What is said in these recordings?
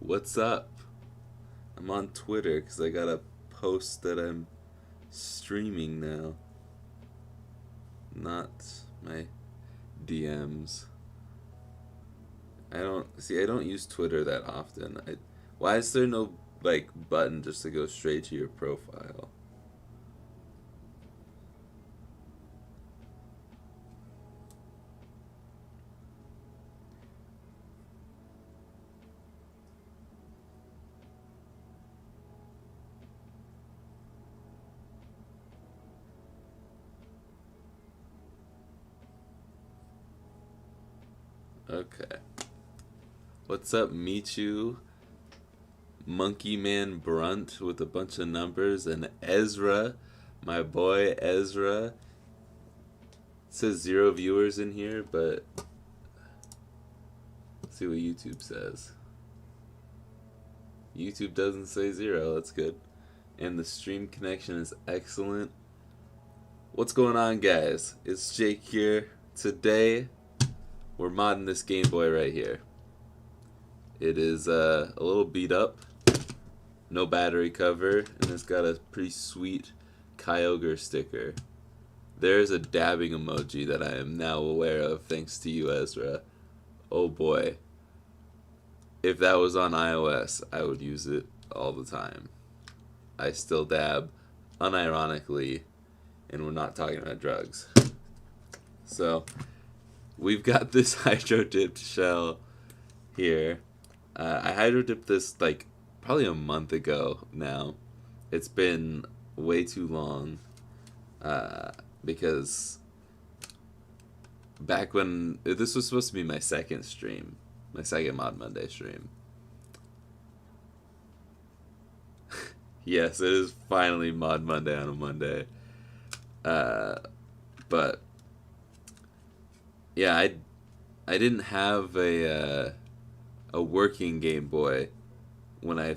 What's up? I'm on Twitter because I got a post that I'm streaming now. Not my DMs. I don't use Twitter that often. Why is there no button just to go straight to your profile? Okay. What's up, Michu? Monkey Man Brunt with a bunch of numbers, and Ezra, my boy Ezra. It says 0 viewers in here, but let's see what YouTube says. YouTube doesn't say 0, that's good. And the stream connection is excellent. What's going on, guys? It's Jake here. Today, we're modding this Game Boy right here. It is a little beat up, no battery cover, and it's got a pretty sweet Kyogre sticker. There's a dabbing emoji that I am now aware of thanks to you, Ezra. Oh boy. If that was on iOS, I would use it all the time. I still dab, unironically, and we're not talking about drugs. So, we've got this hydro dipped shell here. I hydro dipped this probably a month ago now. It's been way too long because back when this was supposed to be my second stream, my second Mod Monday stream. Yes, it is finally Mod Monday on a Monday. But yeah, I didn't have a working Game Boy when I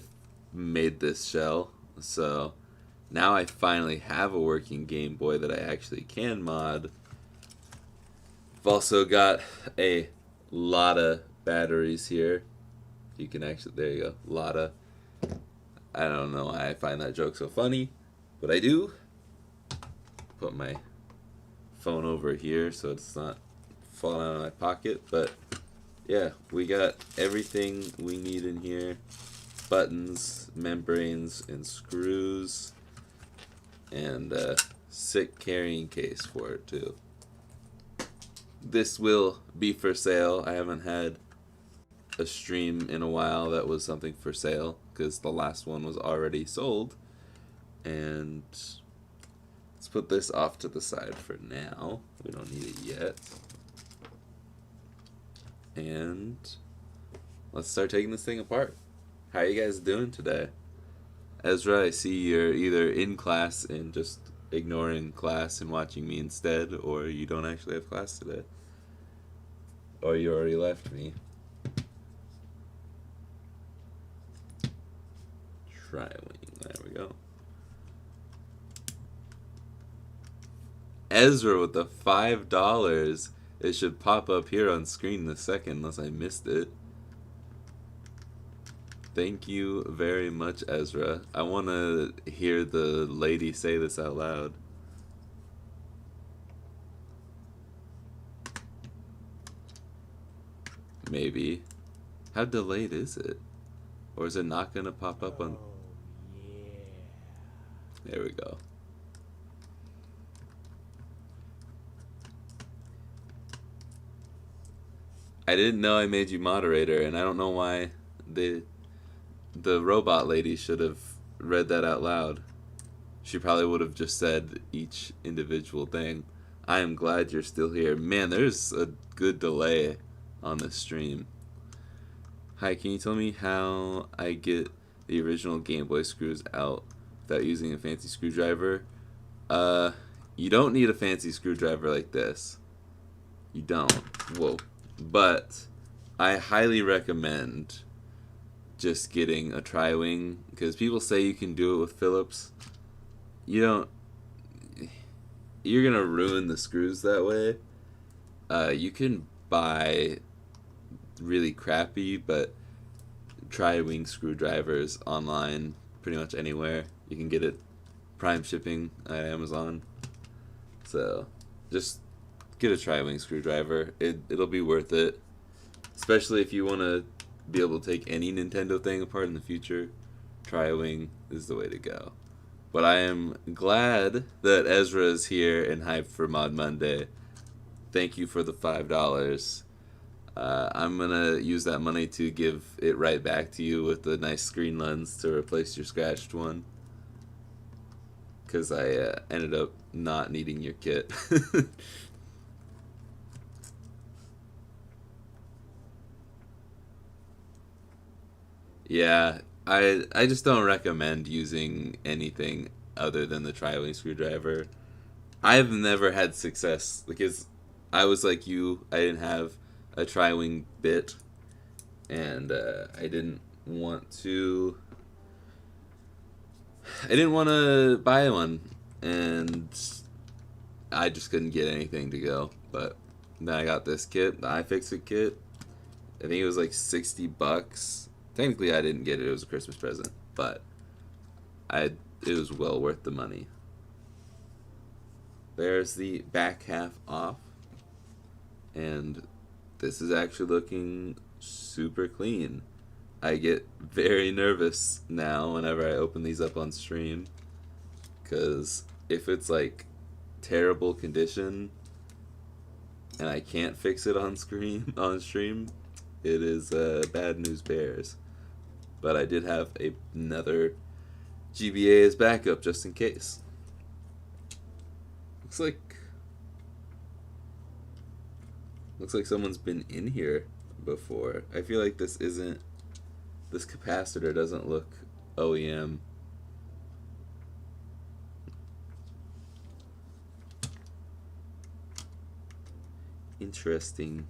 made this shell, so now I finally have a working Game Boy that I actually can mod. I've also got a lot of batteries here. You can actually, there you go, Lotta. I don't know why I find that joke so funny, but I do. Put my phone over here so it's not falling out of my pocket, but yeah, we got everything we need in here. Buttons, membranes, and screws, and a sick carrying case for it too. This will be for sale. I haven't had a stream in a while that was something for sale because the last one was already sold. And let's put this off to the side for now. We don't need it yet. And let's start taking this thing apart. How are you guys doing today? Ezra, I see you're either in class and just ignoring class and watching me instead, or you don't actually have class today. Or you already left me. Tri-wing, there we go. Ezra with the $5. It should pop up here on screen in a second unless I missed it. Thank you very much, Ezra. I want to hear the lady say this out loud. Maybe. How delayed is it? Or is it not going to pop up on... There we go. I didn't know I made you moderator, and I don't know why the robot lady should have read that out loud. She probably would have just said each individual thing. I am glad you're still here. Man, there's a good delay on this stream. Hi, can you tell me how I get the original Game Boy screws out without using a fancy screwdriver? You don't need a fancy screwdriver like this. You don't. Whoa. But I highly recommend just getting a tri-wing, because people say you can do it with Phillips. You don't. You're gonna ruin the screws that way. You can buy really crappy but tri-wing screwdrivers online pretty much anywhere. You can get it prime shipping at Amazon. So just get a tri-wing screwdriver. It'll be worth it, especially if you want to be able to take any Nintendo thing apart in the future. Tri-wing is the way to go. But I am glad that Ezra is here and hyped for Mod Monday. Thank you for the $5. I'm going to use that money to give it right back to you with a nice screen lens to replace your scratched one. Because I ended up not needing your kit. Yeah, I just don't recommend using anything other than the tri-wing screwdriver. I've never had success because I was like you. I didn't have a tri-wing bit, and I didn't want to. I didn't want to buy one, and I just couldn't get anything to go. But then I got this kit, the iFixit kit. I think it was like $60. Technically, I didn't get it. It was a Christmas present, but it was well worth the money. There's the back half off, and this is actually looking super clean. I get very nervous now whenever I open these up on stream, because if it's like terrible condition and I can't fix it on stream, it is bad news bears. But I did have another GBA as backup just in case. Looks like someone's been in here before. I feel like this capacitor doesn't look OEM. Interesting.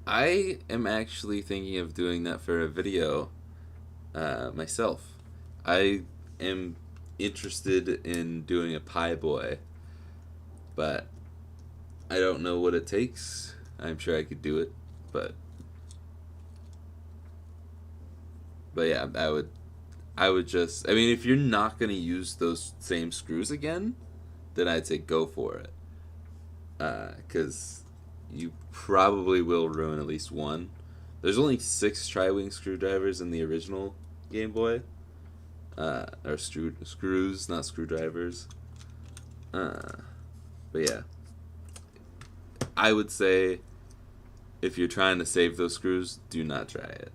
I am actually thinking of doing that for a video myself. I am interested in doing a Pi Boy, but I don't know what it takes. I'm sure I could do it, but yeah, I would just, I mean, if you're not going to use those same screws again, then I'd say go for it. Because you probably will ruin at least one. There's only 6 tri-wing screwdrivers in the original Game Boy. Or screws, not screwdrivers. But yeah. I would say if you're trying to save those screws, do not try it.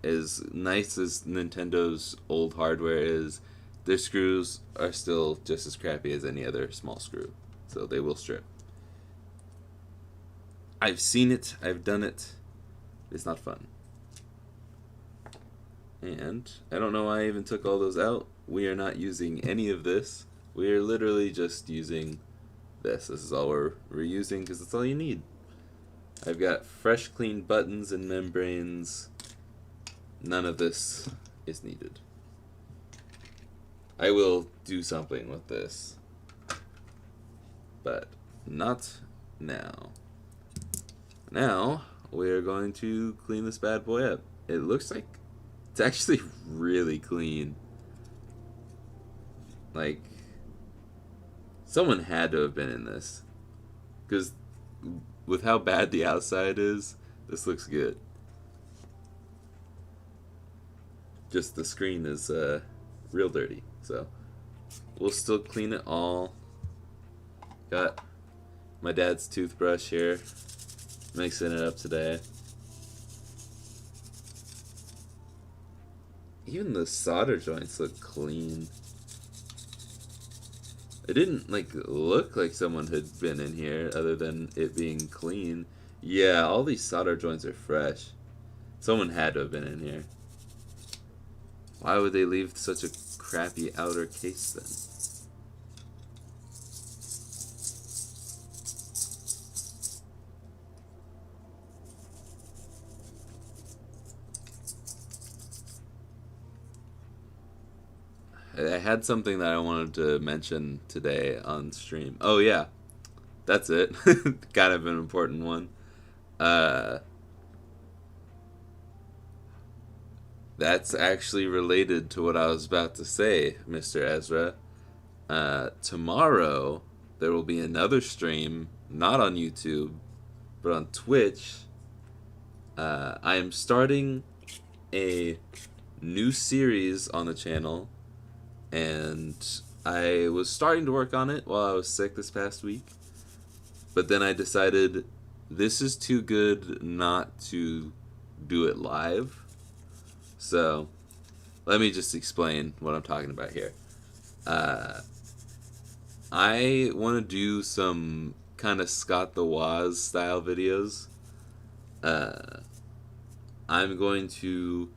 As nice as Nintendo's old hardware is, their screws are still just as crappy as any other small screw. So they will strip. I've seen it. I've done it. It's not fun. And I don't know why I even took all those out. We are not using any of this. We are literally just using this. This is all we're using because it's all you need. I've got fresh, clean buttons and membranes. None of this is needed. I will do something with this, but not now. Now we're going to clean this bad boy up. It looks like it's actually really clean. Like, someone had to have been in this, because with how bad the outside is, this looks good. Just the screen is real dirty, so we'll still clean it all. Got my dad's toothbrush here, mixing it up today. Even the solder joints look clean. It didn't look like someone had been in here other than it being clean. Yeah, all these solder joints are fresh. Someone had to have been in here. Why would they leave such a crappy outer case then? I had something that I wanted to mention today on stream. Oh yeah, that's it. Kind of an important one. Uh, that's actually related to what I was about to say, Mr. Ezra. Tomorrow, there will be another stream, not on YouTube, but on Twitch. I am starting a new series on the channel, and I was starting to work on it while I was sick this past week, but then I decided this is too good not to do it live. So let me just explain what I'm talking about here. I want to do some kind of Scott the Woz style videos. I'm going to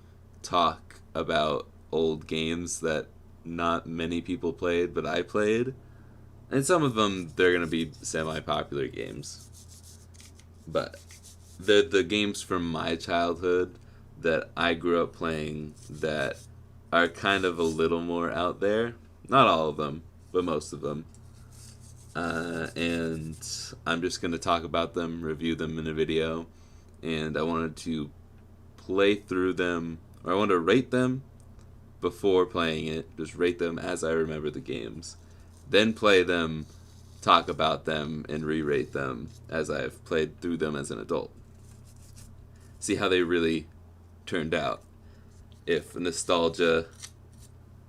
talk about old games that not many people played, but I played. And some of them, they're going to be semi-popular games. But they're the games from my childhood that I grew up playing that are kind of a little more out there. Not all of them, but most of them. And I'm just going to talk about them, review them in a video. And I wanted to play through them, or I wanted to rate them before playing it. Just rate them as I remember the games. Then play them, talk about them, and re-rate them as I've played through them as an adult. See how they really turned out. If nostalgia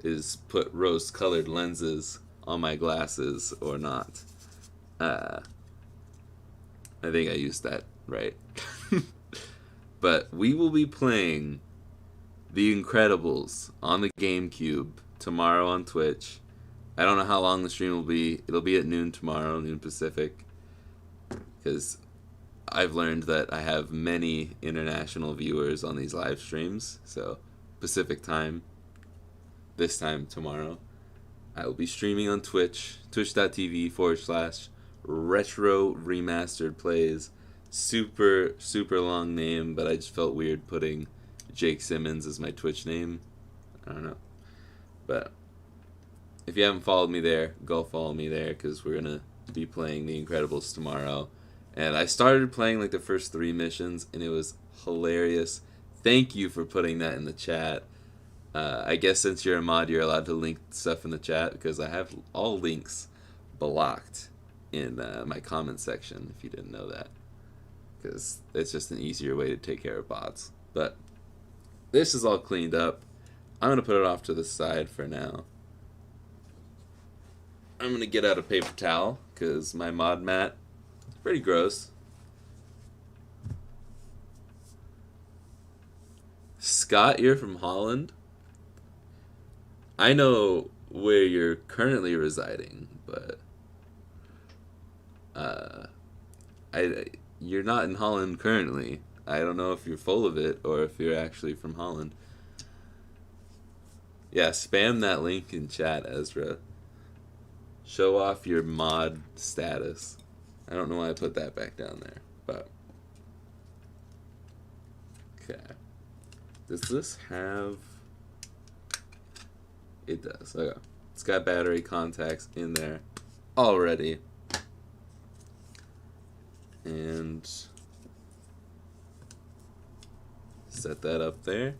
is put rose-colored lenses on my glasses or not. I think I used that right. But we will be playing The Incredibles on the GameCube tomorrow on Twitch. I don't know how long the stream will be. It'll be at noon tomorrow, noon Pacific. Because I've learned that I have many international viewers on these live streams. So Pacific time, this time tomorrow. I will be streaming on Twitch, twitch.tv/retro remastered plays. Super, super long name, but I just felt weird putting Jake Simmons as my Twitch name. I don't know. But if you haven't followed me there, go follow me there, because we're going to be playing The Incredibles tomorrow. And I started playing like the first 3 missions, and it was hilarious. Thank you for putting that in the chat. I guess since you're a mod, you're allowed to link stuff in the chat, because I have all links blocked in my comment section, if you didn't know that. Because it's just an easier way to take care of bots. But this is all cleaned up. I'm going to put it off to the side for now. I'm going to get out a paper towel, because my mod mat is pretty gross. Scott, you're from Holland. I know where you're currently residing, but you're not in Holland currently. I don't know if you're full of it or if you're actually from Holland. Yeah, spam that link in chat, Ezra. Show off your mod status. I don't know why I put that back down there, but okay. Does this have... It does. Okay. It's got battery contacts in there already. And set that up there.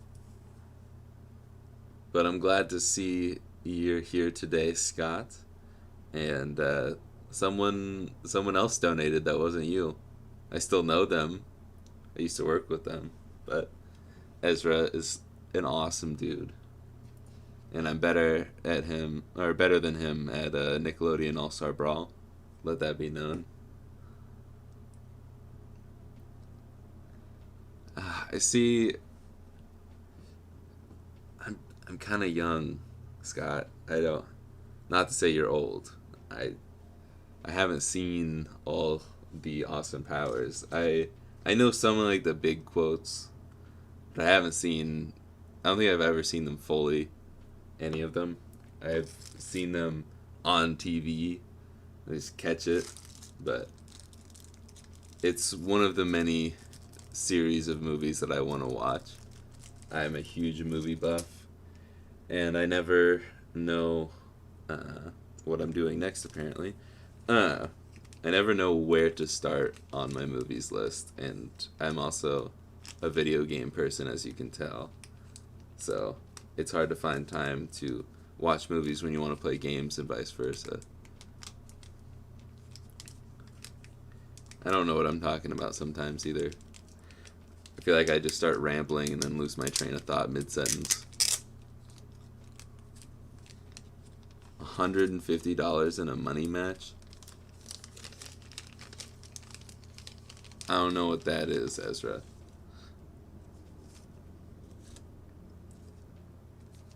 But I'm glad to see you're here today, Scott. And someone else donated that wasn't you. I still know them. I used to work with them. But Ezra is an awesome dude. And I'm better than him at Nickelodeon All-Star Brawl. Let that be known. I see. I'm kind of young, Scott. Not to say you're old. I haven't seen all the Austin Powers. I know some of like the big quotes, but I don't think I've ever seen them fully. Any of them. I've seen them on TV. I just catch it, but it's one of the many series of movies that I want to watch. I'm a huge movie buff, and I never know what I'm doing next, apparently. I never know where to start on my movies list, and I'm also a video game person, as you can tell. So it's hard to find time to watch movies when you want to play games and vice versa. I don't know what I'm talking about sometimes either. I feel like I just start rambling and then lose my train of thought mid-sentence. $150 in a money match? I don't know what that is, Ezra.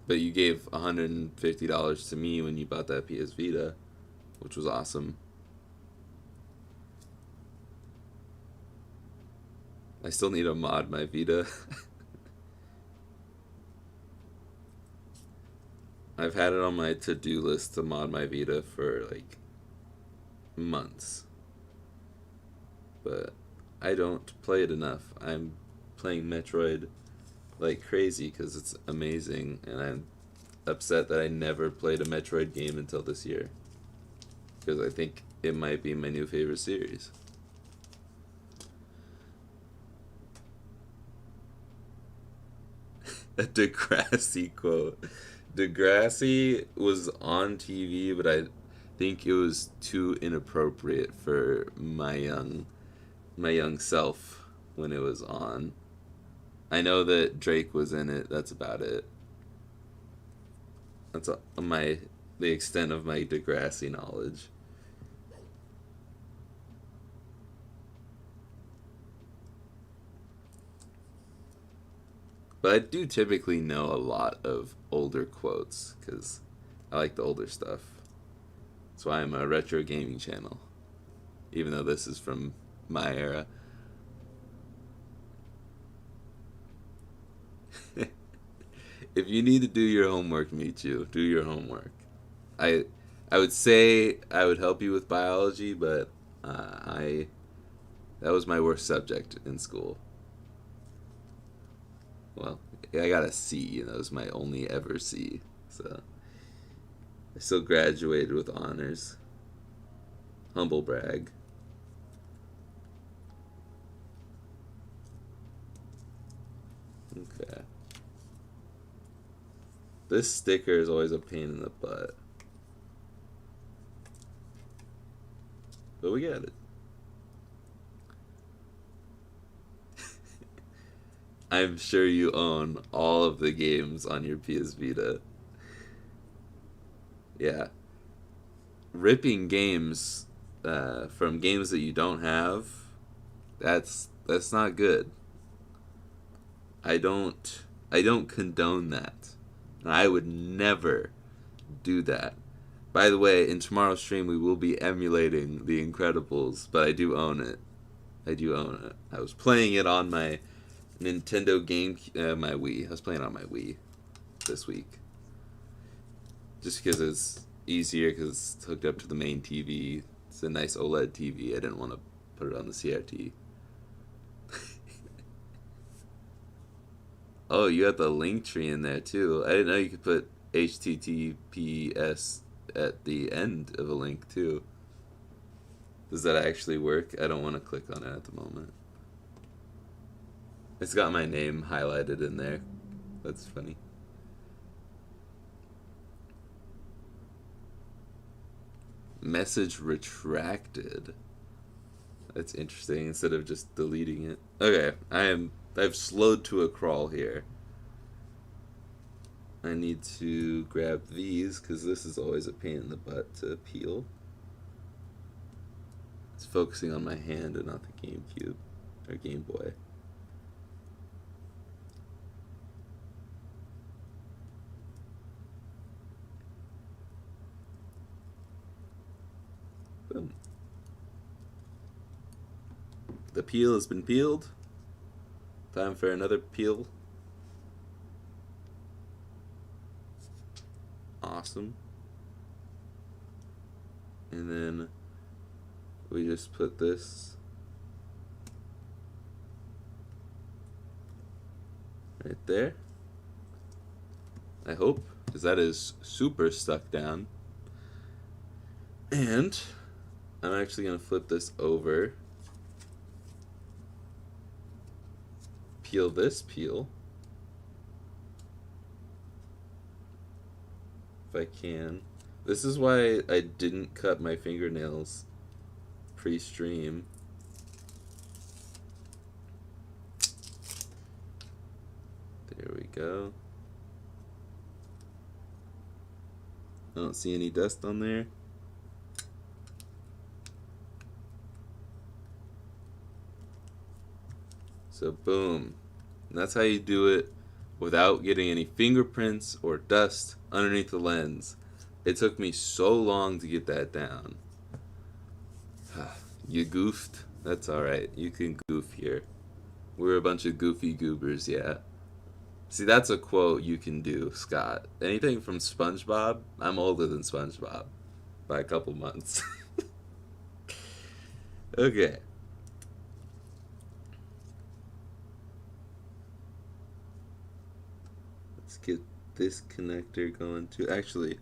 But you gave $150 to me when you bought that PS Vita, which was awesome. I still need to mod my Vita. I've had it on my to-do list to mod my Vita for like months. But I don't play it enough. I'm playing Metroid like crazy because it's amazing, and I'm upset that I never played a Metroid game until this year, because I think it might be my new favorite series. A Degrassi quote. Degrassi was on TV, but I think it was too inappropriate for my young self when it was on. I know that Drake was in it. That's about it. That's the extent of my Degrassi knowledge. But I do typically know a lot of older quotes because I like the older stuff. That's why I'm a retro gaming channel, even though this is from my era. If you need to do your homework, Michu, do your homework. I I would say I would help you with biology, but I that was my worst subject in school. Well, I got a C, and that was my only ever C. So I still graduated with honors. Humble brag. Okay. This sticker is always a pain in the butt. But we got it. I'm sure you own all of the games on your PS Vita. Yeah. Ripping games from games that you don't have, that's not good. I don't condone that. And I would never do that. By the way, in tomorrow's stream we will be emulating The Incredibles, but I do own it. I do own it. I was playing it on my Nintendo Game, my Wii. I was playing on my Wii this week. Just because it's easier, because it's hooked up to the main TV. It's a nice OLED TV. I didn't want to put it on the CRT. Oh, you got the link tree in there too. I didn't know you could put HTTPS at the end of a link too. Does that actually work? I don't want to click on it at the moment. It's got my name highlighted in there. That's funny. Message retracted. That's interesting, instead of just deleting it. Okay, I've slowed to a crawl here. I need to grab these because this is always a pain in the butt to peel. It's focusing on my hand and not the GameCube or Game Boy. Boom. The peel has been peeled. Time for another peel. Awesome. And then we just put this right there. I hope, because that is super stuck down. And I'm actually going to flip this over. Peel this peel. If I can. This is why I didn't cut my fingernails pre-stream. There we go. I don't see any dust on there. So boom. And that's how you do it without getting any fingerprints or dust underneath the lens. It took me so long to get that down. You goofed? That's alright. You can goof here. We're a bunch of goofy goobers, yeah. See, that's a quote you can do, Scott. Anything from SpongeBob? I'm older than SpongeBob by a couple months. Okay. Let's get this connector going too. Actually,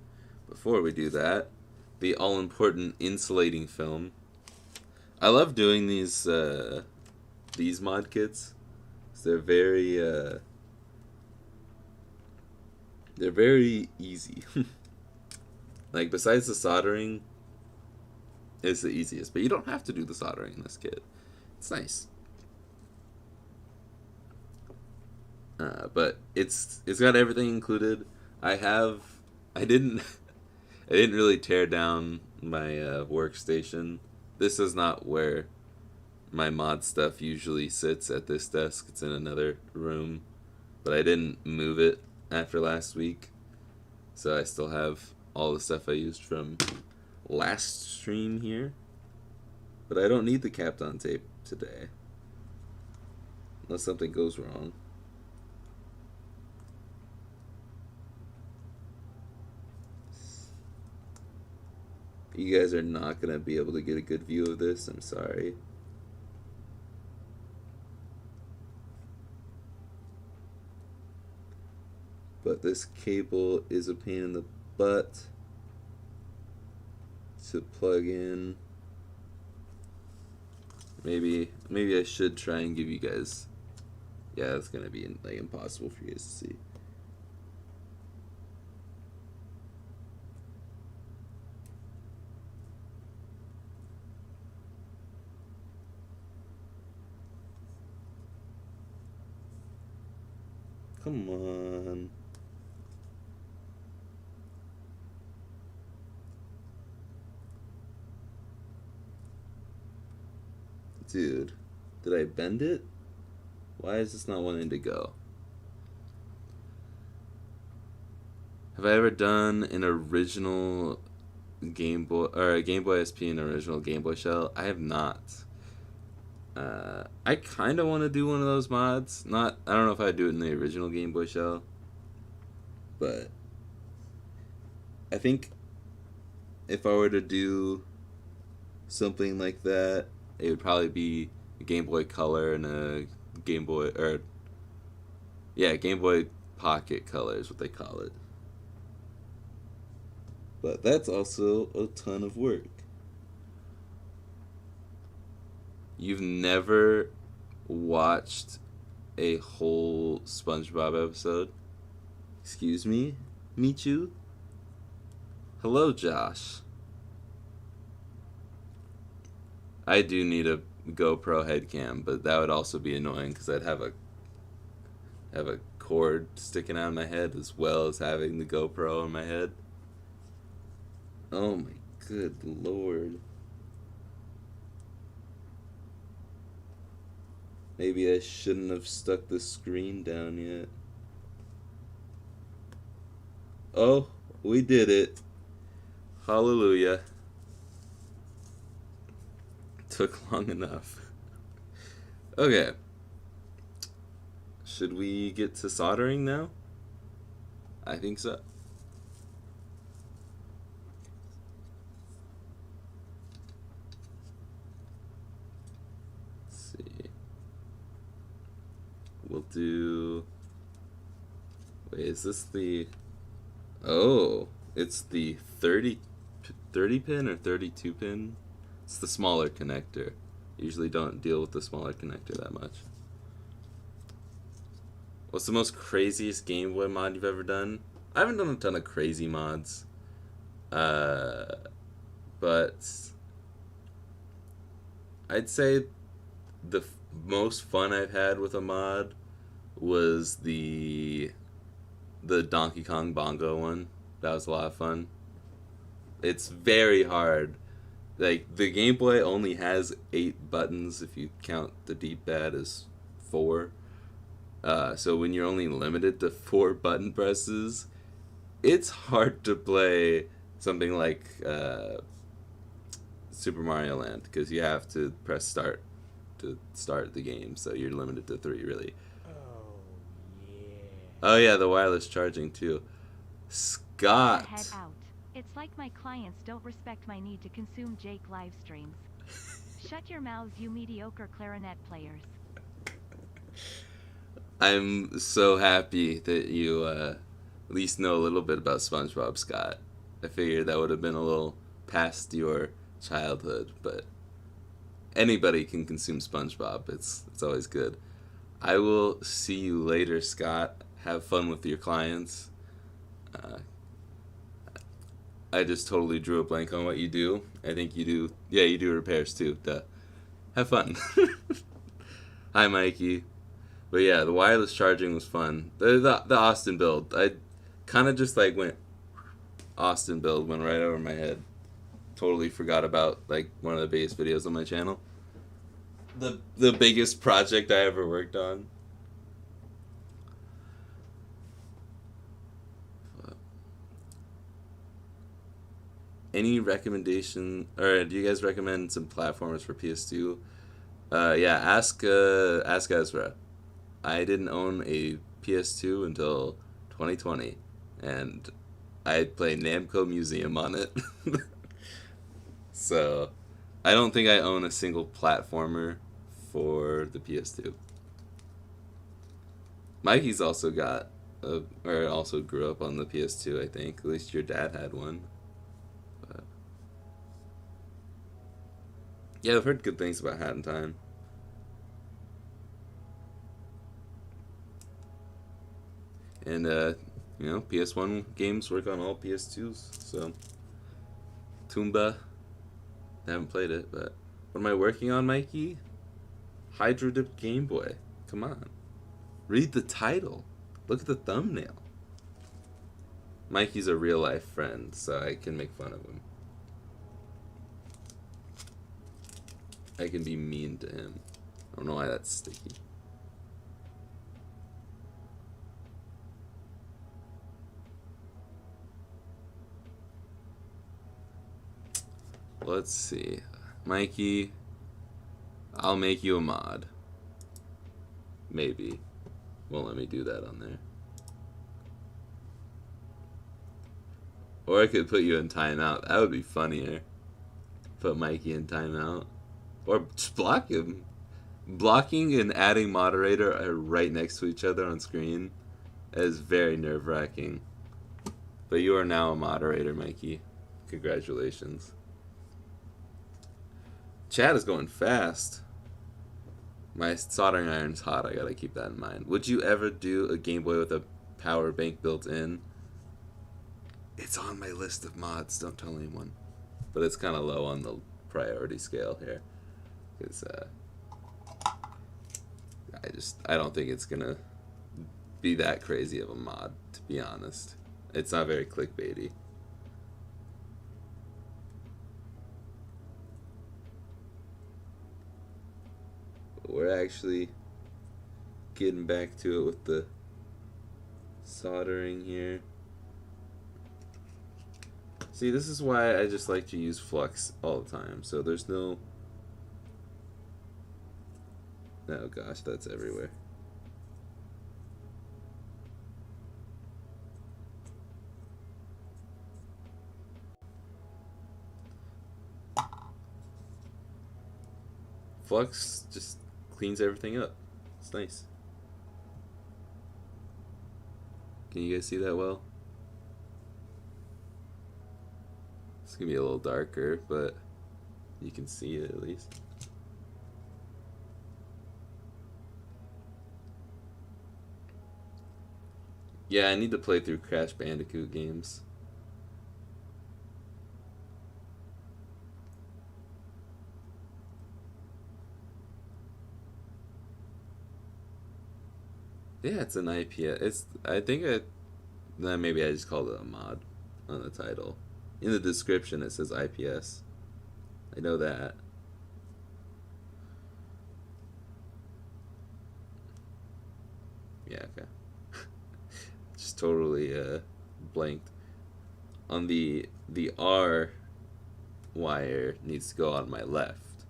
before we do that, the all-important insulating film. I love doing these mod kits. They're very easy. Like, besides the soldering, it's the easiest. But you don't have to do the soldering in this kit. It's nice. But it's got everything included. I didn't really tear down my workstation. This is not where my mod stuff usually sits at this desk. It's in another room. But I didn't move it after last week. So I still have all the stuff I used from last stream here. But I don't need the Kapton tape today. Unless something goes wrong. You guys are not going to be able to get a good view of this. I'm sorry. But this cable is a pain in the butt to plug in. Maybe I should try and give you guys... Yeah, it's going to be like impossible for you guys to see. Come on. Dude, did I bend it? Why is this not wanting to go? Have I ever done an original Game Boy, or a Game Boy SP and original Game Boy shell? I have not. I kind of want to do one of those mods. I don't know if I'd do it in the original Game Boy shell. But I think if I were to do something like that, it would probably be a Game Boy Color and a Game Boy, Game Boy Pocket Color is what they call it. But that's also a ton of work. You've never watched a whole SpongeBob episode? Excuse me? Michu? Hello, Josh. I do need a GoPro headcam, but that would also be annoying because I'd have a cord sticking out of my head as well as having the GoPro on my head. Oh my good lord. Maybe I shouldn't have stuck the screen down yet. Oh, we did it. Hallelujah. Took long enough. Okay. Should we get to soldering now? I think so. Let's see. We'll do... Wait, is this the... Oh, it's the 30 pin or 32 pin It's the smaller connector. Usually don't deal with the smaller connector that much. What's the most craziest Game Boy mod you've ever done? I haven't done a ton of crazy mods. But I'd say the most fun I've had with a mod was the Donkey Kong Bongo one. That was a lot of fun. It's very hard. Like, the Game Boy only has 8 buttons if you count the D-pad as 4. So when you're only limited to 4 button presses, it's hard to play something like Super Mario Land, because you have to press start to start the game, so you're limited to 3, really. Oh yeah, the wireless charging too. Scott. Head out. It's like my clients don't respect my need to consume Jake live streams. Shut your mouths, you mediocre clarinet players. I'm so happy that you at least know a little bit about SpongeBob, Scott. I figured that would have been a little past your childhood, but anybody can consume SpongeBob. It's always good. I will see you later, Scott. Have fun with your clients. I just totally drew a blank on what you do. I think you do. Yeah, you do repairs too. Duh. Have fun. Hi, Mikey. But yeah, the wireless charging was fun. The Austin build, I kind of just like went Austin build went right over my head. Totally forgot about like one of the biggest videos on my channel. The biggest project I ever worked on. Any recommendation, or do you guys recommend some platformers for PS2? Yeah, ask Ezra. I didn't own a PS2 until 2020, and I play Namco Museum on it. So, I don't think I own a single platformer for the PS2. Mikey's also got, or also grew up on the PS2, I think. At least your dad had one. But yeah, I've heard good things about Hat in Time. And, PS1 games work on all PS2s, so. Toomba. I haven't played it, but. What am I working on, Mikey? Hydro Dip Game Boy. Come on. Read the title. Look at the thumbnail. Mikey's a real life friend, so I can make fun of him. I can be mean to him. I don't know why that's sticky. Let's see. Mikey, I'll make you a mod. Maybe. Won't let me do that on there. Or I could put you in timeout. That would be funnier. Put Mikey in timeout. Or just block him. Blocking and adding moderator are right next to each other on screen. That is very nerve-wracking. But you are now a moderator, Mikey. Congratulations. Chat is going fast. My soldering iron's hot. I gotta keep that in mind. Would you ever do a Game Boy with a power bank built in? It's on my list of mods. Don't tell anyone. But it's kind of low on the priority scale here. Because I don't think it's gonna be that crazy of a mod, to be honest. It's not very clickbaity. We're actually getting back to it with the soldering here. See, this is why I just like to use flux all the time. So there's no... Oh gosh, that's everywhere. Flux just cleans everything up. It's nice. Can you guys see that well? It's gonna be a little darker, but You can see it at least. Yeah, I need to play through Crash Bandicoot games. Yeah, it's an IPS. I think maybe I just called it a mod on the title. In the description, it says IPS. I know that. Yeah, okay. Just totally blanked. On the R wire needs to go on my left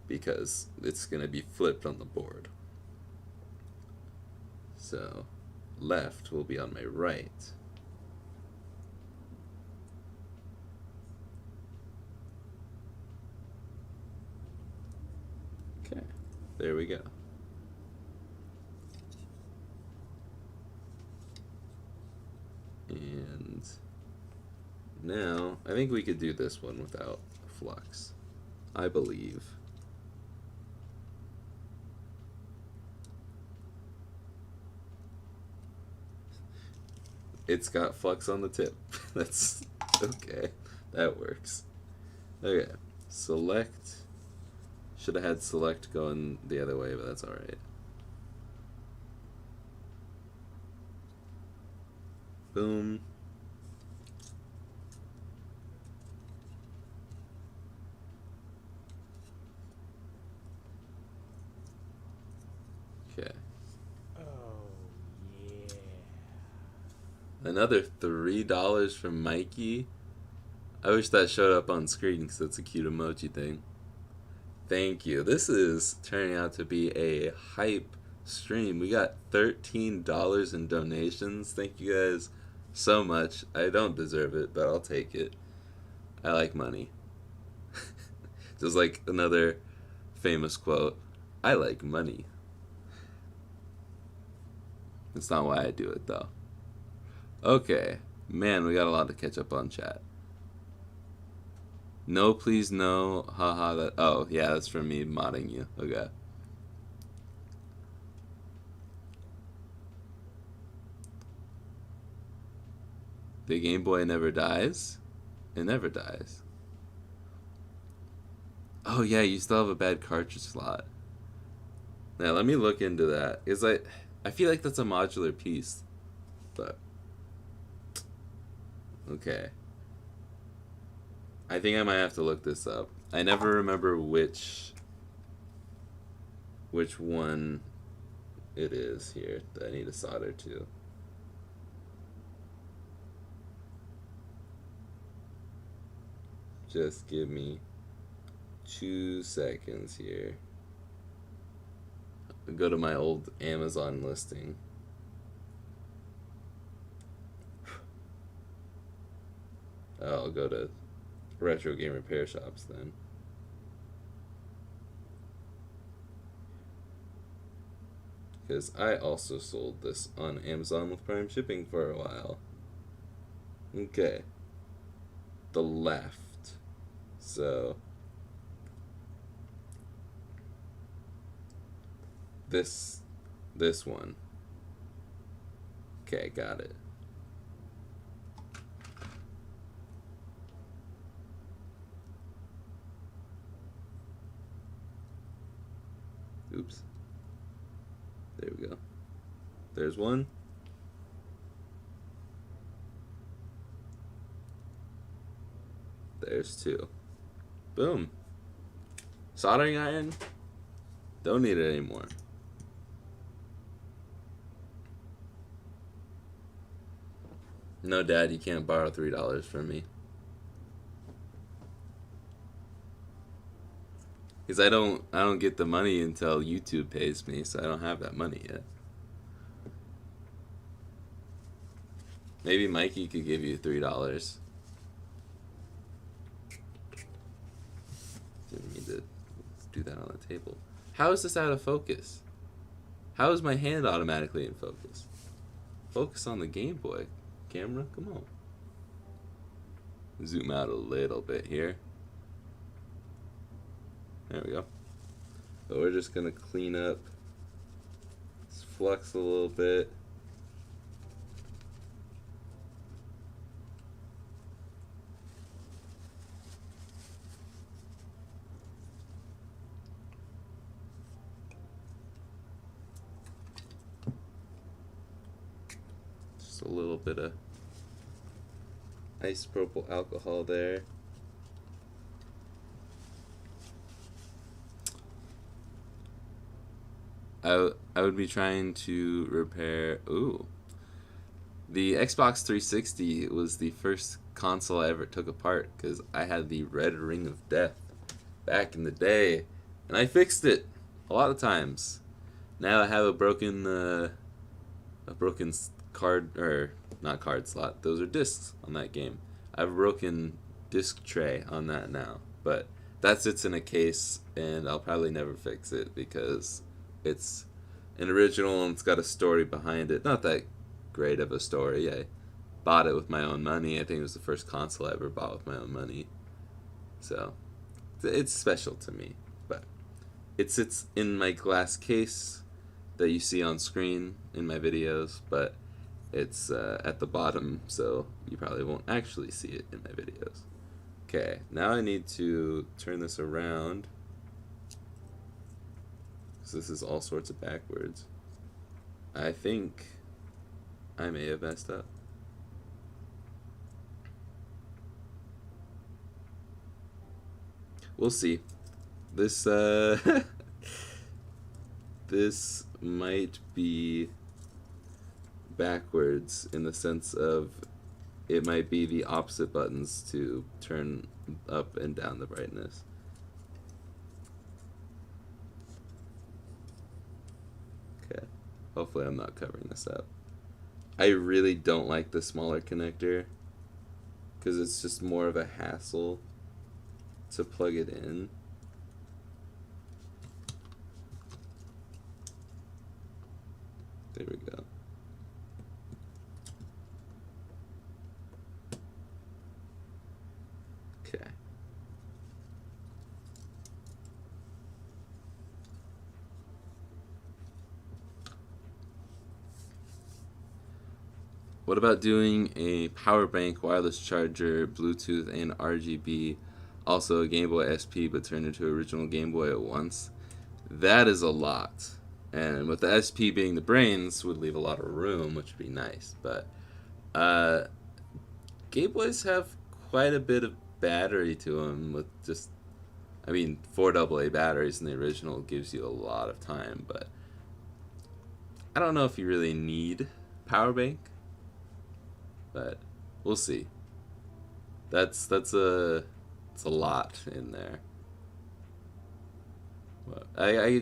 because it's gonna be flipped on the board. So left will be on my right. Okay, there we go. And now I think we could do this one without flux. I believe. It's got flux on the tip. That's okay. That works. Okay. Select. Should have had select going the other way, but that's alright. Boom. Okay. Oh, yeah. Another $3 from Mikey. I wish that showed up on screen because that's a cute emoji thing. Thank you. This is turning out to be a hype stream. We got $13 in donations. Thank you guys so much. I don't deserve it, but I'll take it. I like money. Just like another famous quote, I like money. That's not why I do it, though. Okay. Man, we got a lot to catch up on, chat. No, please, no. Haha, that. Oh, yeah, that's from me modding you. Okay. The Game Boy never dies? It never dies. Oh, yeah, you still have a bad cartridge slot. Now, let me look into that. Because I feel like that's a modular piece. But. Okay. I think I might have to look this up. I never remember which one it is here that I need to solder to. Just give me 2 seconds here. I'll go to my old Amazon listing. I'll go to Retro Game Repair Shops then. Because I also sold this on Amazon with Prime shipping for a while. Okay. The left. So this one. Okay, got it. Oops. There we go. There's one. There's two. Boom. Soldering iron. Don't need it anymore. No, Dad, you can't borrow $3 from me. Because I don't get the money until YouTube pays me, so I don't have that money yet. Maybe Mikey could give you $3. Didn't mean to do that on the table. How is this out of focus? How is my hand automatically in focus? Focus on the Game Boy. Camera, come on. Zoom out a little bit here. There we go. So we're just gonna clean up this flux a little bit. Just a little bit of isopropyl alcohol there. I would be trying to repair. Ooh. The Xbox 360 was the first console I ever took apart because I had the red ring of death back in the day, and I fixed it a lot of times. Now I have a broken card, or not card slot. Those are discs on that game. I have a broken disc tray on that now, but that sits in a case, and I'll probably never fix it because it's an original and it's got a story behind it. Not that great of a story. I bought it with my own money. I think it was the first console I ever bought with my own money. So it's special to me. But it sits in my glass case that you see on screen in my videos, but it's at the bottom, so you probably won't actually see it in my videos. Okay, now I need to turn this around. This is all sorts of backwards. I think I may have messed up. We'll see. This this might be backwards in the sense of it might be the opposite buttons to turn up and down the brightness. Okay, hopefully I'm not covering this up. I really don't like the smaller connector because it's just more of a hassle to plug it in. There we go. Okay. What about doing a power bank, wireless charger, Bluetooth, and RGB, also a Game Boy SP, but turned into original Game Boy at once? That is a lot. And with the SP being the brains, would leave a lot of room, which would be nice. But Game Boys have quite a bit of battery to them. With just, I mean, 4 AA batteries in the original gives you a lot of time. But I don't know if you really need power bank. But we'll see. It's a lot in there. I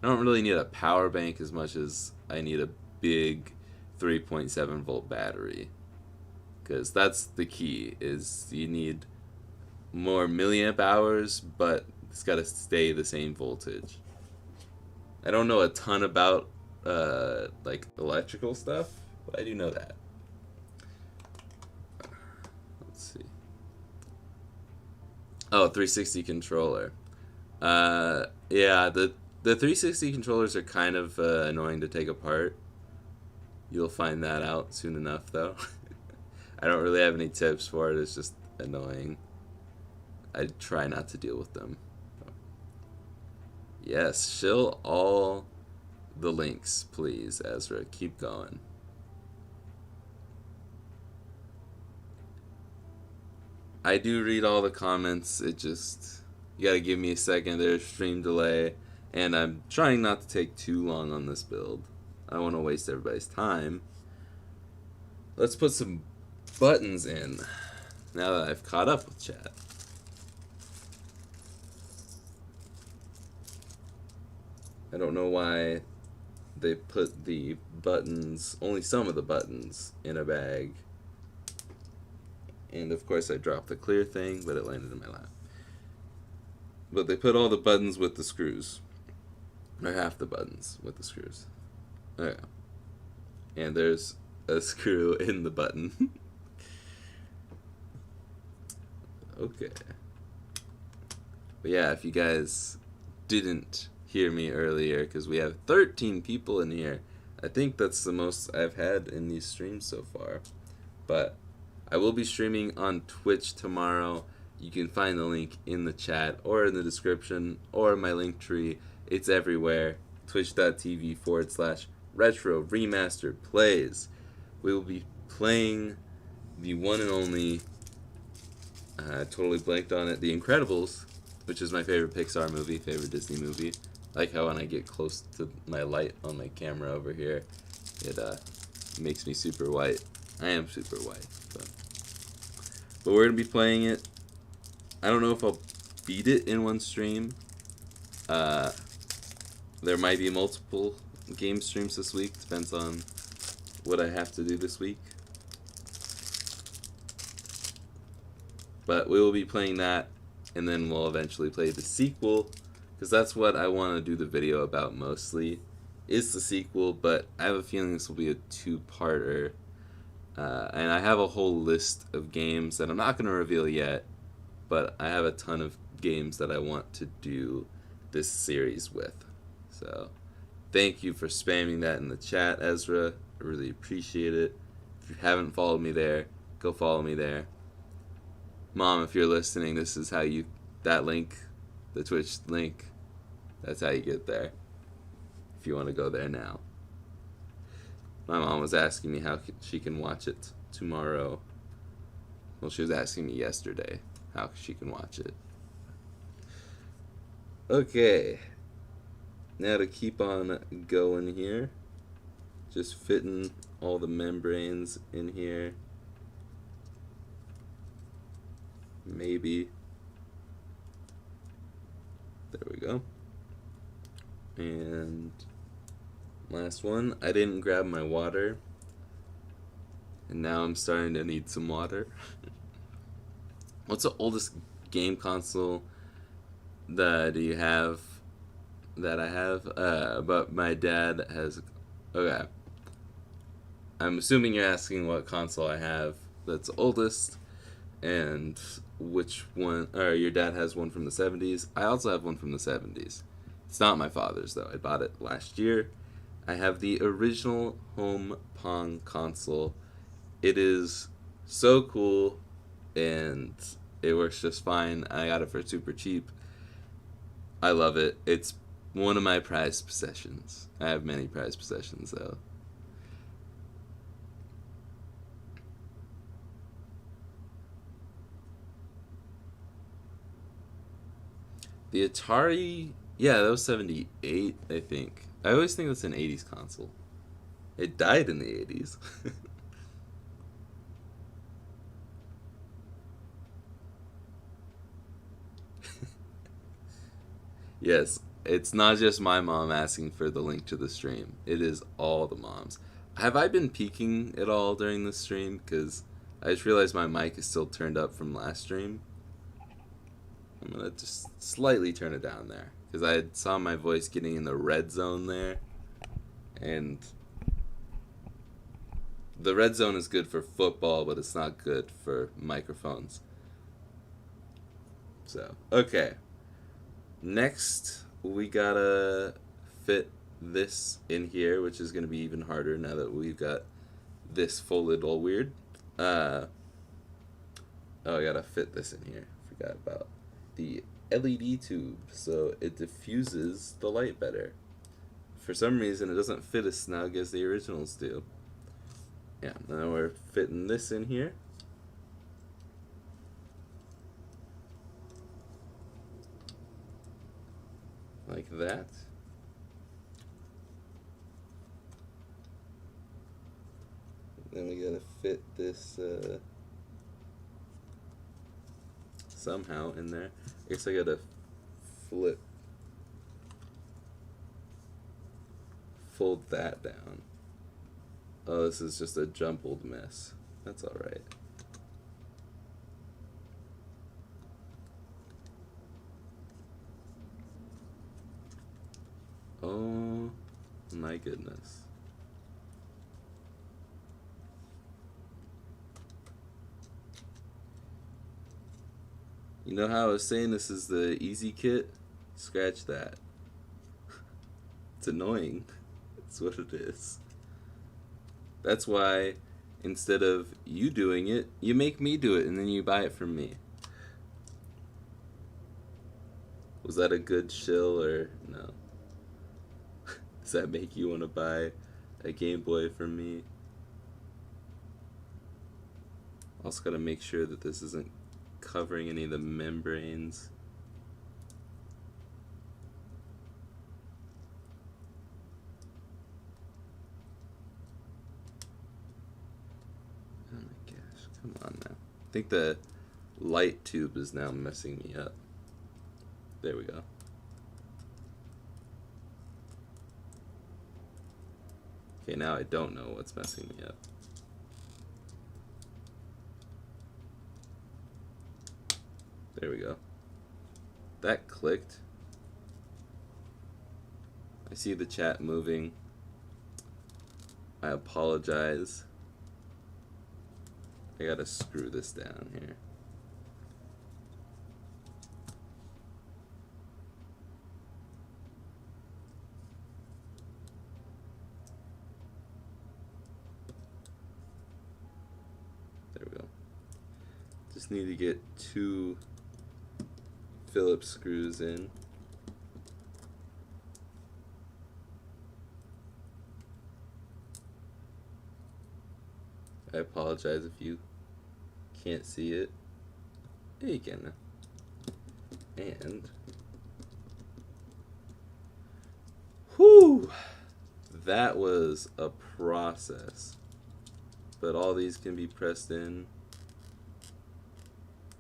don't really need a power bank as much as I need a big 3.7 volt battery, because that's the key. Is you need more milliamp hours, but it's got to stay the same voltage. I don't know a ton about like electrical stuff, but I do know that. Oh, 360 controller. Yeah, the 360 controllers are kind of annoying to take apart. You'll find that out soon enough, though. I don't really have any tips for it. It's just annoying. I try not to deal with them. Yes, shill all the links, please, Ezra. Keep going. I do read all the comments. It just, you gotta give me a second. There's stream delay, and I'm trying not to take too long on this build. I don't want to waste everybody's time. Let's put some buttons in now that I've caught up with chat. I don't know why they put the buttons, only some of the buttons, in a bag. And of course I dropped the clear thing, but it landed in my lap. But they put all the buttons with the screws. Or half the buttons with the screws. There you go. And there's a screw in the button. Okay. But yeah, if you guys didn't hear me earlier, because we have 13 people in here, I think that's the most I've had in these streams so far. But I will be streaming on Twitch tomorrow. You can find the link in the chat or in the description or my link tree. It's everywhere. Twitch.tv/retro remastered plays. We will be playing the one and only, totally blanked on it, The Incredibles, which is my favorite Pixar movie, favorite Disney movie. I like how when I get close to my light on my camera over here, it makes me super white. I am super white, but we're gonna be playing it. I don't know if I'll beat it in one stream. There might be multiple game streams this week. Depends on what I have to do this week. But we will be playing that, and then we'll eventually play the sequel, because that's what I want to do the video about mostly, is the sequel, but I have a feeling this will be a two-parter. And I have a whole list of games that I'm not going to reveal yet, but I have a ton of games that I want to do this series with. So, thank you for spamming that in the chat, Ezra. I really appreciate it. If you haven't followed me there, go follow me there. Mom, if you're listening, this is how you, that link, the Twitch link, that's how you get there. If you want to go there now. My mom was asking me how she can watch it tomorrow. Well, she was asking me yesterday how she can watch it. Okay. Now to keep on going here. Just fitting all the membranes in here. Maybe. There we go. And last one. I didn't grab my water. And now I'm starting to need some water. What's the oldest game console that you have? That I have? But my dad has... Okay. I'm assuming you're asking what console I have that's oldest. And which one... Or your dad has one from the 70s. I also have one from the 70s. It's not my father's, though. I bought it last year. I have the original home Pong console. It is so cool, and it works just fine. I got it for super cheap. I love it. It's one of my prized possessions. I have many prized possessions, though. The Atari... Yeah, that was 78, I think. I always think that's an 80s console. It died in the 80s. Yes, it's not just my mom asking for the link to the stream. It is all the moms. Have I been peeking at all during this stream? Because I just realized my mic is still turned up from last stream. I'm going to just slightly turn it down there. Because I saw my voice getting in the red zone there. And the red zone is good for football, but it's not good for microphones. So, okay. Next, we gotta fit this in here, which is gonna be even harder now that we've got this folded all weird. Oh, I gotta fit this in here. Forgot about the LED tube, so it diffuses the light better. For some reason, it doesn't fit as snug as the originals do. Yeah, now we're fitting this in here. Like that. Then we gotta fit this somehow in there. I guess I gotta fold that down. Oh, this is just a jumbled mess. That's alright. Oh my goodness. You know how I was saying this is the easy kit? Scratch that. It's annoying. That's what it is. That's why instead of you doing it, you make me do it and then you buy it from me. Was that a good shill or no? Does that make you want to buy a Game Boy from me? Also gotta make sure that this isn't covering any of the membranes. Oh my gosh, come on now. I think the light tube is now messing me up. There we go. Okay, now I don't know what's messing me up. There we go. That clicked. I see the chat moving. I apologize. I gotta screw this down here. There we go. Just need to get 2 Phillips screws in. I apologize if you can't see it. Yeah, you can now. And whew, that was a process. But all these can be pressed in.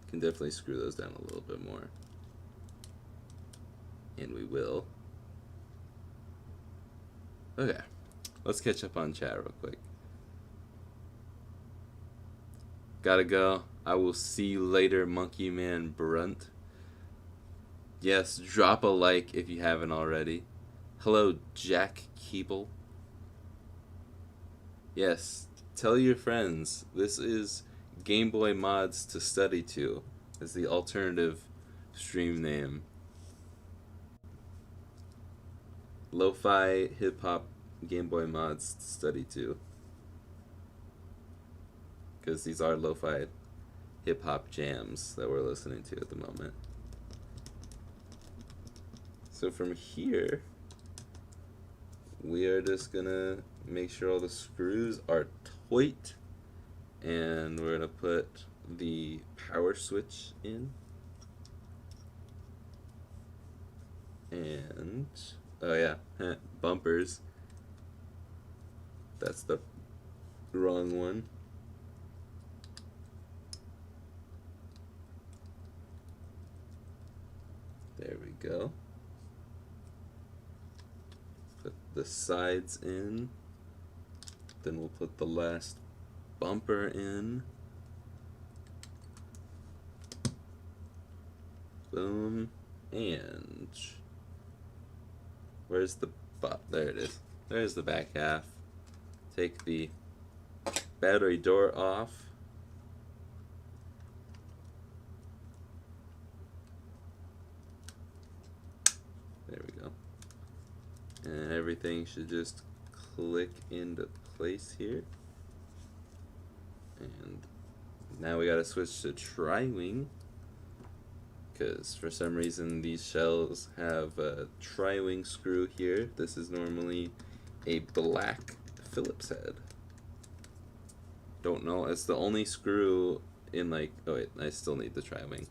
Can definitely screw those down a little bit more. And we will. Okay, let's catch up on chat real quick. Gotta go. I will see you later, Monkey Man Brunt. Yes, drop a like if you haven't already. Hello, Jack Keeble. Yes, tell your friends. This is Game Boy Mods to Study To, as the alternative stream name. Lo-fi hip-hop Game Boy Mods to Study To. Because these are lo-fi hip-hop jams that we're listening to at the moment. So from here, we are just gonna make sure all the screws are tight, and we're gonna put the power switch in, and oh yeah, bumpers. That's the wrong one. There we go. Put the sides in. Then we'll put the last bumper in. Boom. And where's the there it is. There's the back half. Take the battery door off. There we go. And everything should just click into place here. And now we gotta switch to tri-wing, because for some reason these shells have a tri-wing screw here. This is normally a black Phillips head. Don't know, it's the only screw in like, oh wait, I still need the tri-wing.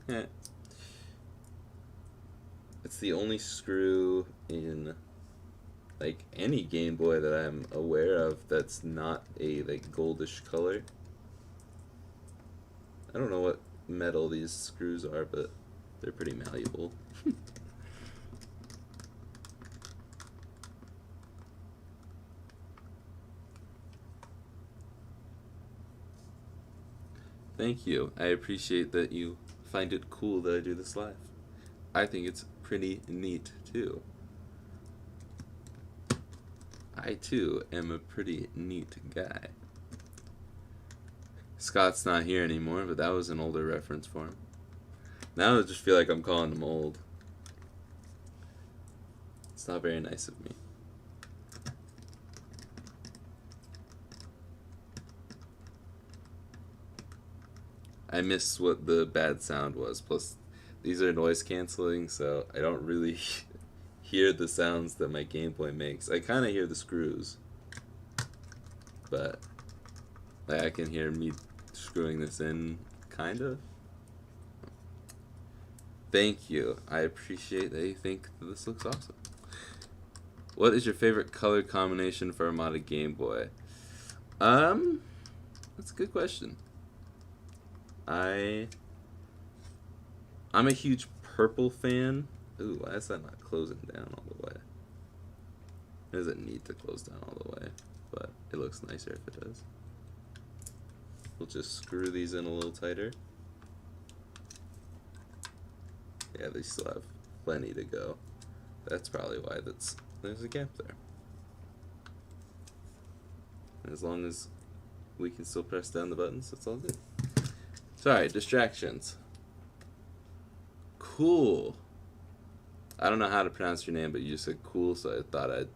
It's the only screw in like any Game Boy that I'm aware of that's not a like goldish color. I don't know what metal these screws are, but they're pretty malleable. Thank you. I appreciate that you find it cool that I do this live. I think it's pretty neat too. I too am a pretty neat guy. Scott's not here anymore, but that was an older reference for him. Now I just feel like I'm calling them old. It's not very nice of me. I miss what the bad sound was. Plus, these are noise canceling, so I don't really hear the sounds that my Game Boy makes. I kind of hear the screws, but like, I can hear me screwing this in, kind of. Thank you. I appreciate that you think that this looks awesome. What is your favorite color combination for a modded Game Boy? That's a good question. I'm a huge purple fan. Ooh, why is that not closing down all the way? It doesn't need to close down all the way, but it looks nicer if it does. We'll just screw these in a little tighter. Yeah, they still have plenty to go. That's probably why there's a gap there. And as long as we can still press down the buttons, that's all good. Sorry, distractions. Cool. I don't know how to pronounce your name, but you just said cool, so I thought I'd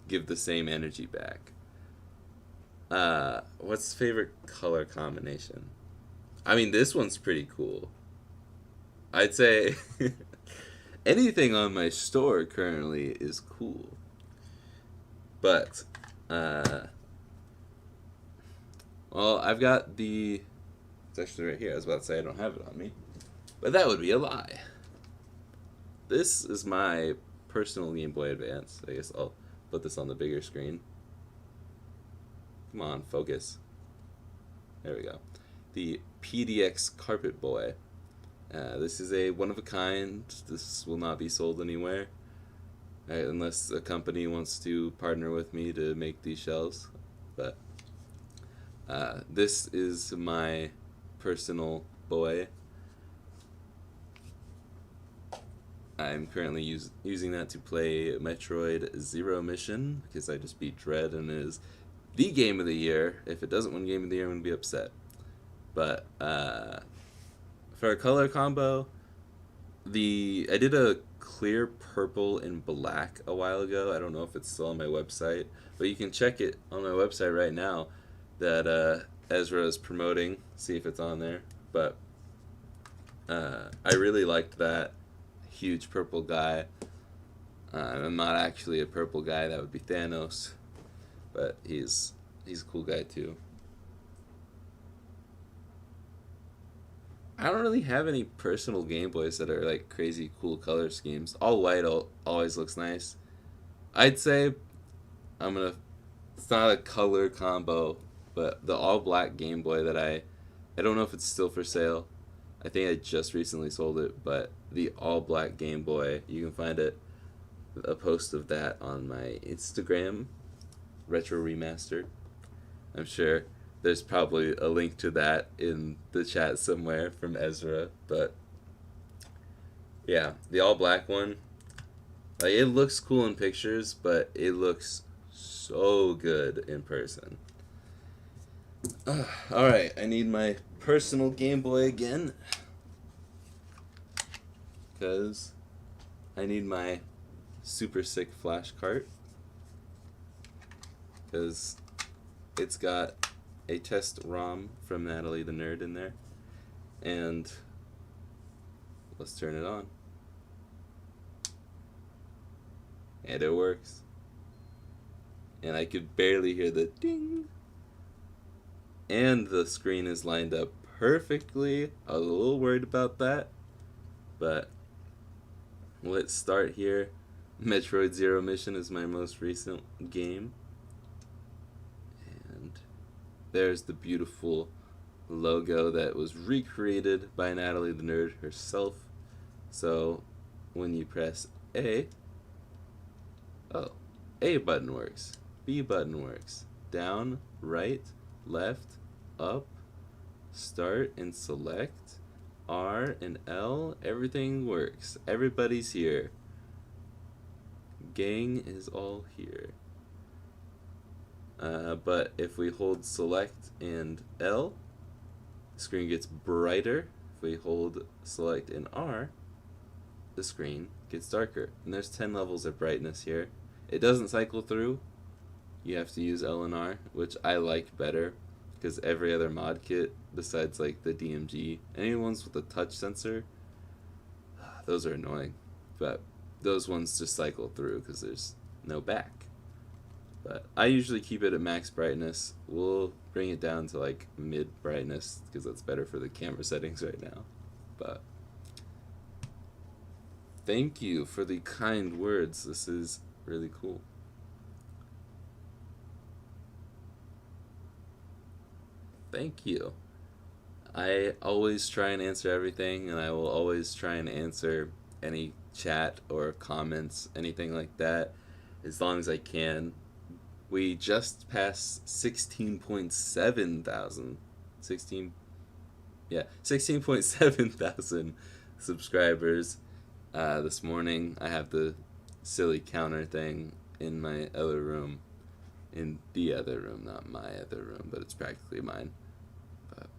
give the same energy back. What's favorite color combination? I mean, this one's pretty cool. I'd say anything on my store currently is cool. But, well, I've got the... It's actually right here. I was about to say I don't have it on me. But that would be a lie. This is my personal Game Boy Advance. I guess I'll put this on the bigger screen. Come on, focus. There we go. The PDX Carpet Boy. This is a one-of-a-kind. This will not be sold anywhere. Unless a company wants to partner with me to make these shells. But this is my personal boy. I'm currently using that to play Metroid Zero Mission because I just beat Dread and it is the game of the year. If it doesn't win game of the year, I'm going to be upset. But for a color combo, I did a clear purple and black a while ago. I don't know if it's still on my website, but you can check it on my website right now that Ezra is promoting. See if it's on there. But I really liked that. Huge purple guy. I'm not actually a purple guy. That would be Thanos, but he's a cool guy too. I don't really have any personal Game Boys that are like crazy cool color schemes. All white always looks nice. I'd say it's not a color combo, but the all black Game Boy that I don't know if it's still for sale. I think I just recently sold it, but the all black Game Boy, you can find a post of that on my Instagram, Retro Remastered. I'm sure there's probably a link to that in the chat somewhere from Ezra, but yeah, the all black one, like, it looks cool in pictures, but it looks so good in person. Alright, I need my personal Game Boy again, because I need my super sick flash cart, because it's got a test ROM from Natalie the Nerd in there, and let's turn it on, and it works, and I could barely hear the ding. And the screen is lined up perfectly. I was a little worried about that, but let's start here. Metroid Zero Mission is my most recent game. And there's the beautiful logo that was recreated by Natalie the Nerd herself. So when you press A button works, B button works, down, right, left, up, start and select, R and L, everything works. Everybody's here. Gang is all here. But if we hold select and L, the screen gets brighter, If we hold select in R, the screen gets darker. And there's 10 levels of brightness here. It doesn't cycle through. You have to use L and R, which I like better because every other mod kit besides like the DMG, any ones with a touch sensor, those are annoying. But those ones just cycle through because there's no back. But I usually keep it at max brightness. We'll bring it down to like mid brightness because that's better for the camera settings right now. But thank you for the kind words. This is really cool. Thank you. I always try and answer everything, and I will always try and answer any chat or comments, anything like that, as long as I can. We just passed 16.7 thousand. 16.7 thousand subscribers this morning. I have the silly counter thing in my other room. In the other room, not my other room, but it's practically mine. But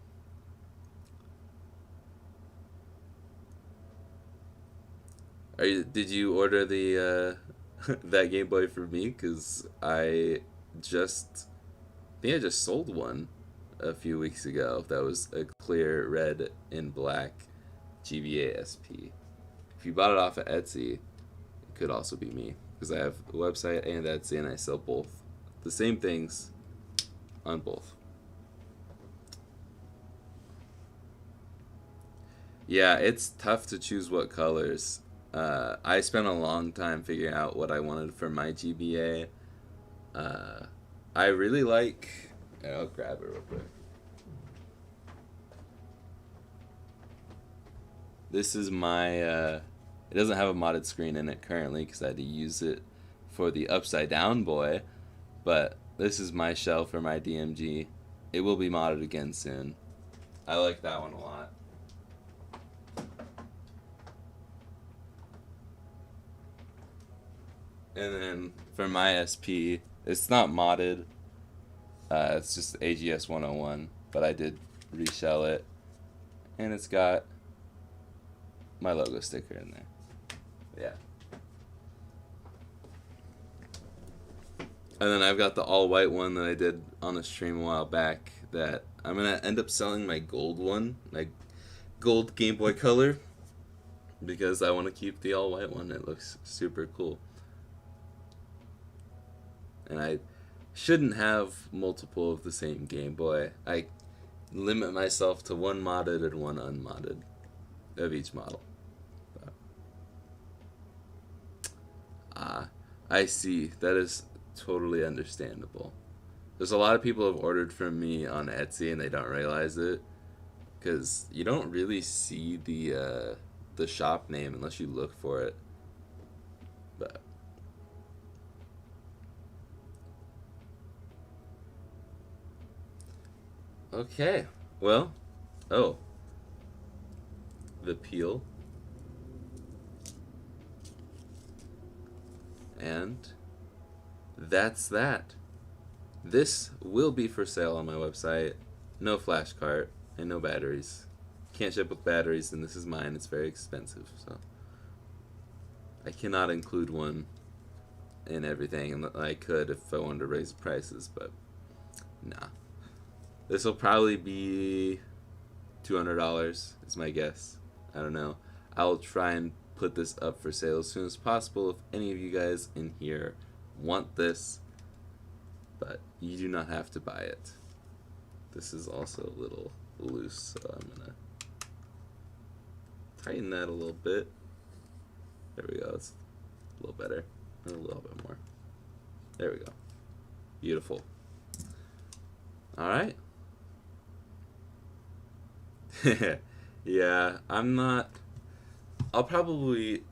did you order the that Game Boy for me? Because I think I just sold one a few weeks ago. That was a clear red and black GBA SP. If you bought it off of Etsy, it could also be me. Because I have a website and Etsy, and I sell both. The same things on both. Yeah, it's tough to choose what colors. I spent a long time figuring out what I wanted for my GBA. I really like... I'll grab it real quick. This is my... it doesn't have a modded screen in it currently because I had to use it for the Upside Down Boy. But this is my shell for my DMG. It will be modded again soon. I like that one a lot. And then for my SP, it's not modded. It's just AGS 101. But I did reshell it. And it's got my logo sticker in there. Yeah. And then I've got the all-white one that I did on a stream a while back that I'm going to end up selling my gold one, my gold Game Boy Color, because I want to keep the all-white one. It looks super cool. And I shouldn't have multiple of the same Game Boy. I limit myself to one modded and one unmodded of each model. I see. That is totally understandable. There's a lot of people who have ordered from me on Etsy and they don't realize it because you don't really see the shop name unless you look for it. But okay, well, the peel, and that's that. This will be for sale on my website. No flash cart and no batteries. Can't ship with batteries, and this is mine. It's very expensive, so I cannot include one in everything. And I could if I wanted to raise the prices, but nah. This will probably be $200 is my guess. I don't know. I'll try and put this up for sale as soon as possible if any of you guys in here want this, but you do not have to buy it. This is also a little loose, so I'm gonna tighten that a little bit. There we go. It's a little better. A little bit more. There we go. Beautiful. Alright. Yeah, I'm not... I'll probably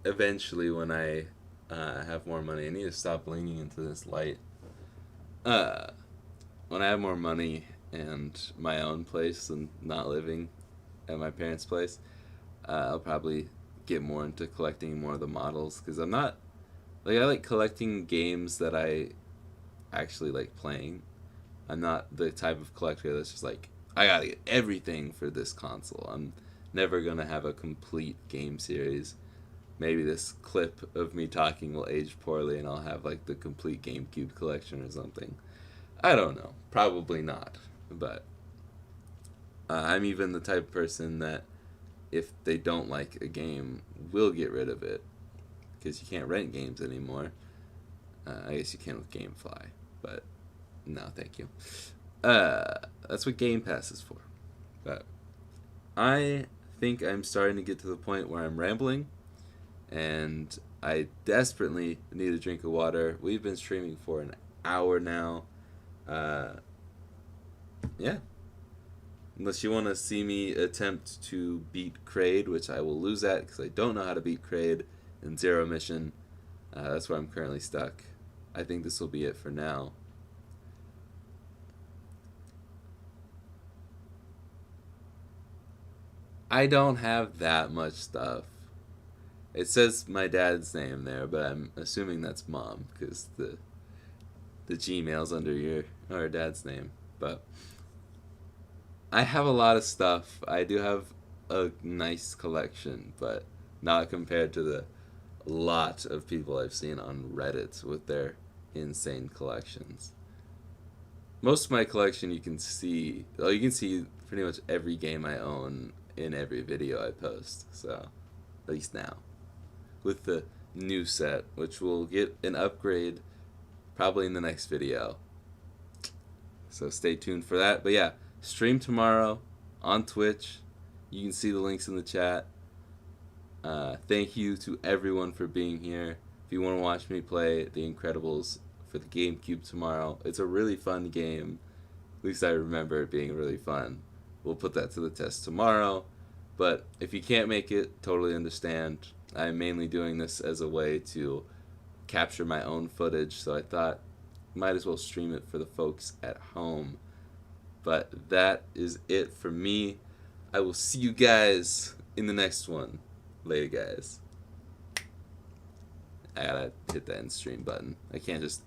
eventually, when I have more money, I need to stop leaning into this light. When I have more money and my own place and not living at my parents' place, I'll probably get more into collecting more of the models, because I'm not... Like, I like collecting games that I actually like playing. I'm not the type of collector that's just like, I gotta get everything for this console. I'm never gonna have a complete game series. Maybe this clip of me talking will age poorly and I'll have like the complete GameCube collection or something. I don't know. Probably not. But I'm even the type of person that if they don't like a game, will get rid of it. Because you can't rent games anymore. I guess you can with GameFly. But no, thank you. That's what Game Pass is for. But I think I'm starting to get to the point where I'm rambling. And I desperately need a drink of water. We've been streaming for an hour now. Yeah. Unless you want to see me attempt to beat Kraid, which I will lose at because I don't know how to beat Kraid in Zero Mission. That's where I'm currently stuck. I think this will be it for now. I don't have that much stuff. It says my dad's name there, but I'm assuming that's mom because the Gmail's under our dad's name. But I have a lot of stuff. I do have a nice collection, but not compared to the lot of people I've seen on Reddit with their insane collections. Most of my collection you can see pretty much every game I own in every video I post, so at least now. With the new set, which will get an upgrade probably in the next video. So stay tuned for that. But yeah, stream tomorrow on Twitch. You can see the links in the chat. Thank you to everyone for being here. If you want to watch me play The Incredibles for the GameCube tomorrow, it's a really fun game. At least I remember it being really fun. We'll put that to the test tomorrow. But if you can't make it, totally understand. I'm mainly doing this as a way to capture my own footage, so I thought might as well stream it for the folks at home. But that is it for me. I will see you guys in the next one. Later, guys. I gotta hit that end stream button. I can't just